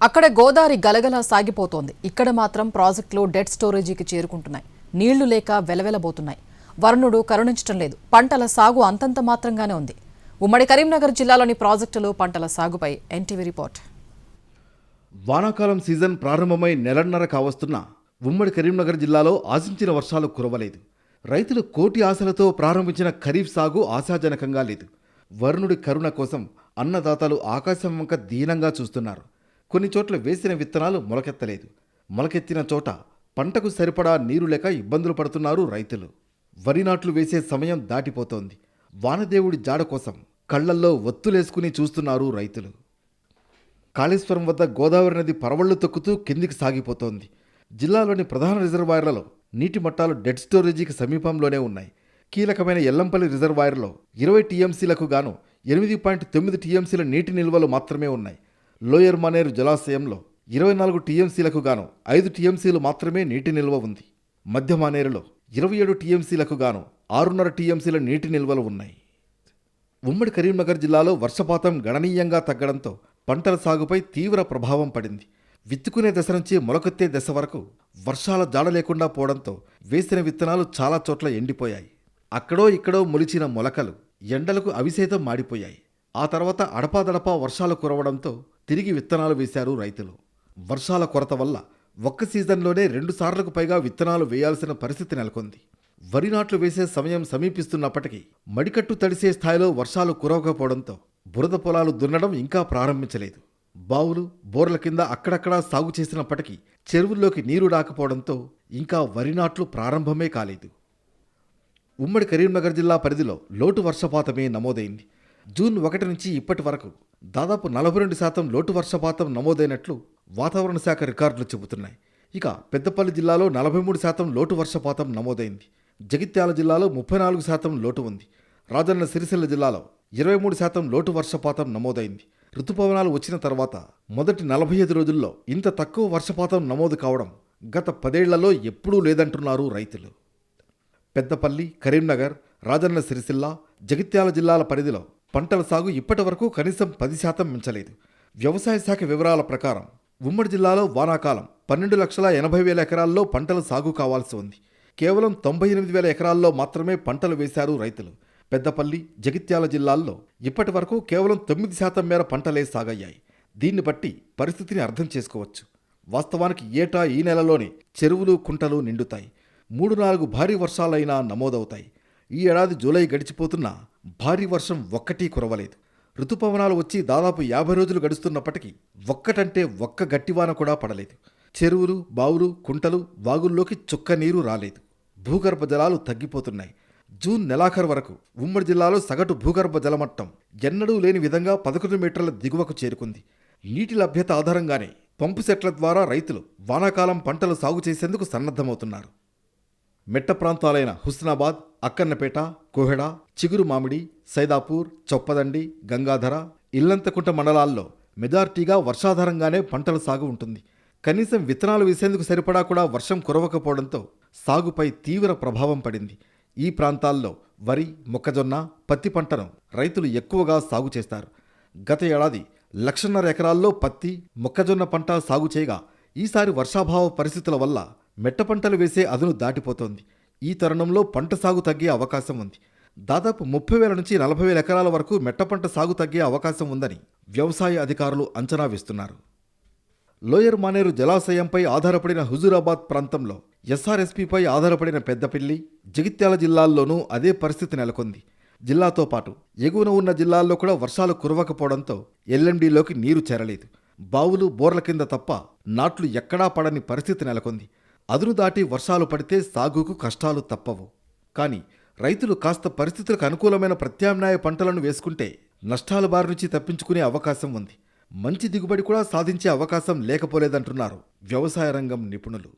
అక్కడ గోదావరి గలగలా సాగిపోతోంది. ఇక్కడ మాత్రం ప్రాజెక్టులు డెడ్ స్టోరేజీకి చేరుకుంటున్నాయి. నీళ్లు లేక వెలవెలబోతున్నాయి. వరుణుడు కరుణించడం లేదు. పంటల సాగు అంతంత మాత్రంగానే ఉంది. ఉమ్మడి కరీంనగర్ జిల్లాలోని ప్రాజెక్టులు పంటల సాగుపై ఎన్టీవీ రిపోర్ట్. వానాకాలం సీజన్ ప్రారంభమై నెలన్నర కావస్తున్నా ఉమ్మడి కరీంనగర్ జిల్లాలో ఆశించిన వర్షాలు కురవలేదు. రైతులు కోటి ఆశలతో ప్రారంభించిన ఖరీఫ్ సాగు ఆశాజనకంగా లేదు. వరుణుడి కరుణ కోసం అన్నదాతలు ఆకాశం వంక దీనంగా చూస్తున్నారు. కొన్ని చోట్ల వేసిన విత్తనాలు మొలకెత్తలేదు. మొలకెత్తిన చోట పంటకు సరిపడా నీరు లేక ఇబ్బందులు పడుతున్నారు రైతులు. వరి నాట్లు వేసే సమయం దాటిపోతోంది. వానదేవుడి జాడ కోసం కళ్లల్లో ఒత్తులేసుకుని చూస్తున్నారు రైతులు. కాళేశ్వరం వద్ద గోదావరి నది పరవళ్లు తొక్కుతూ కిందికి సాగిపోతోంది. జిల్లాలోని ప్రధాన రిజర్వాయర్లలో నీటి మట్టాలు డెడ్ స్టోరేజీకి సమీపంలోనే ఉన్నాయి. కీలకమైన ఎల్లంపల్లి రిజర్వాయర్లో 20 టీఎంసీలకు గాను 8.9 టీఎంసీల నీటి నిల్వలు మాత్రమే ఉన్నాయి. లోయర్ మానేరు జలాశయంలో 24 టీఎంసీలకు గాను 5 టీఎంసీలు మాత్రమే నీటి నిల్వ ఉంది. మధ్య మానేరులో 27 టీఎంసీలకు గాను 6.5 టీఎంసీల నీటి నిల్వలు ఉన్నాయి. ఉమ్మడి కరీంనగర్ జిల్లాలో వర్షపాతం గణనీయంగా తగ్గడంతో పంటల సాగుపై తీవ్ర ప్రభావం పడింది. విత్తుకునే దశ నుంచి మొలకెత్తే దశ వరకు వర్షాల జాడ లేకుండా పోవడంతో వేసిన విత్తనాలు చాలా చోట్ల ఎండిపోయాయి. అక్కడో ఇక్కడో మొలిచిన మొలకలు ఎండలకు అవిసేతం మాడిపోయాయి. ఆ తర్వాత అడపాదడపా వర్షాలు కురవడంతో తిరిగి విత్తనాలు వేశారు రైతులు. వర్షాల కొరత వల్ల ఒక్క సీజన్లోనే 2 సార్లకు పైగా విత్తనాలు వేయాల్సిన పరిస్థితి నెలకొంది. వరి నాట్లు వేసే సమయం సమీపిస్తున్నప్పటికీ మడికట్టు తడిసే స్థాయిలో వర్షాలు కురవకపోవడంతో బురద పొలాలు దున్నడం ఇంకా ప్రారంభించలేదు. బావులు, బోర్ల కింద అక్కడక్కడా సాగు చేసినప్పటికీ చెరువుల్లోకి నీరు రాకపోవడంతో ఇంకా వరి నాట్లు ప్రారంభమే కాలేదు. ఉమ్మడి కరీంనగర్ జిల్లా పరిధిలో లోటు వర్షపాతమే నమోదైంది. జూన్ 1 నుంచి ఇప్పటి వరకు దాదాపు 42% లోటు వర్షపాతం నమోదైనట్లు వాతావరణ శాఖ రికార్డులు చెబుతున్నాయి. ఇక పెద్దపల్లి జిల్లాలో 43% లోటు వర్షపాతం నమోదైంది. జగిత్యాల జిల్లాలో 34% లోటు ఉంది. రాజన్న సిరిసిల్ల జిల్లాలో 23% లోటు వర్షపాతం నమోదైంది. రుతుపవనాలు వచ్చిన తర్వాత మొదటి 45 రోజుల్లో ఇంత తక్కువ వర్షపాతం నమోదు కావడం గత 10 ఏళ్లలో ఎప్పుడూ లేదంటున్నారు రైతులు. పెద్దపల్లి, కరీంనగర్, రాజన్న సిరిసిల్ల, జగిత్యాల జిల్లాల పరిధిలో పంటల సాగు ఇప్పటి వరకు కనీసం 10% మించలేదు. వ్యవసాయ శాఖ వివరాల ప్రకారం ఉమ్మడి జిల్లాలో వానాకాలం 12,80,000 ఎకరాల్లో పంటల సాగు కావాల్సి ఉంది. కేవలం 98,000 ఎకరాల్లో మాత్రమే పంటలు వేశారు రైతులు. పెద్దపల్లి, జగిత్యాల జిల్లాల్లో ఇప్పటి వరకు కేవలం 9% మేర పంటలే సాగయ్యాయి. దీన్ని బట్టి పరిస్థితిని అర్థం చేసుకోవచ్చు. వాస్తవానికి ఏటా ఈ నెలలోనే చెరువులు, కుంటలు నిండుతాయి. 3-4 భారీ వర్షాలైనా నమోదవుతాయి. ఈ ఏడాది జూలై గడిచిపోతున్నా భారీ వర్షం ఒక్కటీ కురవలేదు. రుతుపవనాలు వచ్చి దాదాపు 50 రోజులు గడుస్తున్నప్పటికీ ఒక్కటంటే ఒక్క గట్టివాన కూడా పడలేదు. చెరువులు, బావులు, కుంటలు, వాగుల్లోకి చుక్క నీరు రాలేదు. భూగర్భ జలాలు తగ్గిపోతున్నాయి. జూన్ నెలాఖరు వరకు ఉమ్మడి జిల్లాలో సగటు భూగర్భ జలమట్టం ఎన్నడూ లేని విధంగా 11 మీటర్ల దిగువకు చేరుకుంది. నీటి లభ్యత ఆధారంగానే పంపు సెట్ల ద్వారా రైతులు వానాకాలం పంటలు సాగు చేసేందుకు సన్నద్ధమవుతున్నారు. మెట్ట ప్రాంతాలైన హుస్నాబాద్, అక్కన్నపేట, కోహెడ, చిగురు మామిడి, సైదాపూర్, చొప్పదండి, గంగాధర, ఇల్లంతకుంట మండలాల్లో మెజార్టీగా వర్షాధారంగానే పంటల సాగు ఉంటుంది. కనీసం విత్తనాలు వేసేందుకు సరిపడా కూడా వర్షం కురవకపోవడంతో సాగుపై తీవ్ర ప్రభావం పడింది. ఈ ప్రాంతాల్లో వరి, మొక్కజొన్న, పత్తి పంటను రైతులు ఎక్కువగా సాగు చేస్తారు. గత ఏడాది 1,50,000 ఎకరాల్లో పత్తి, మొక్కజొన్న పంట సాగు చేయగా ఈసారి వర్షాభావ పరిస్థితుల వల్ల మెట్ట పంటలు వేసే అదును దాటిపోతోంది. ఈ తరుణంలో పంట సాగు తగ్గే అవకాశం ఉంది. దాదాపు 30,000 నుంచి 40,000 ఎకరాల వరకు మెట్ట పంట సాగు తగ్గే అవకాశం ఉందని వ్యవసాయ అధికారులు అంచనా వేస్తున్నారు. లోయర్ మానేరు జలాశయంపై ఆధారపడిన హుజూరాబాద్ ప్రాంతంలో ఎస్ఆర్ఎస్పీపై ఆధారపడిన పెద్దపల్లి, జగిత్యాల జిల్లాల్లోనూ అదే పరిస్థితి నెలకొంది. జిల్లాతో పాటు ఎగువన ఉన్న జిల్లాల్లో కూడా వర్షాలు కురవకపోవడంతో ఎల్ఎండిలోకి నీరు చేరలేదు. బావులు, బోర్ల కింద తప్ప నాట్లు ఎక్కడా పడని పరిస్థితి నెలకొంది. అదును దాటి వర్షాలు పడితే సాగుకు కష్టాలు తప్పవు. కానీ రైతులు కాస్త పరిస్థితులకు అనుకూలమైన ప్రత్యామ్నాయ పంటలను వేసుకుంటే నష్టాల బారి నుంచి తప్పించుకునే అవకాశం ఉంది. మంచి దిగుబడి కూడా సాధించే అవకాశం లేకపోలేదంటున్నారు వ్యవసాయ రంగం నిపుణులు.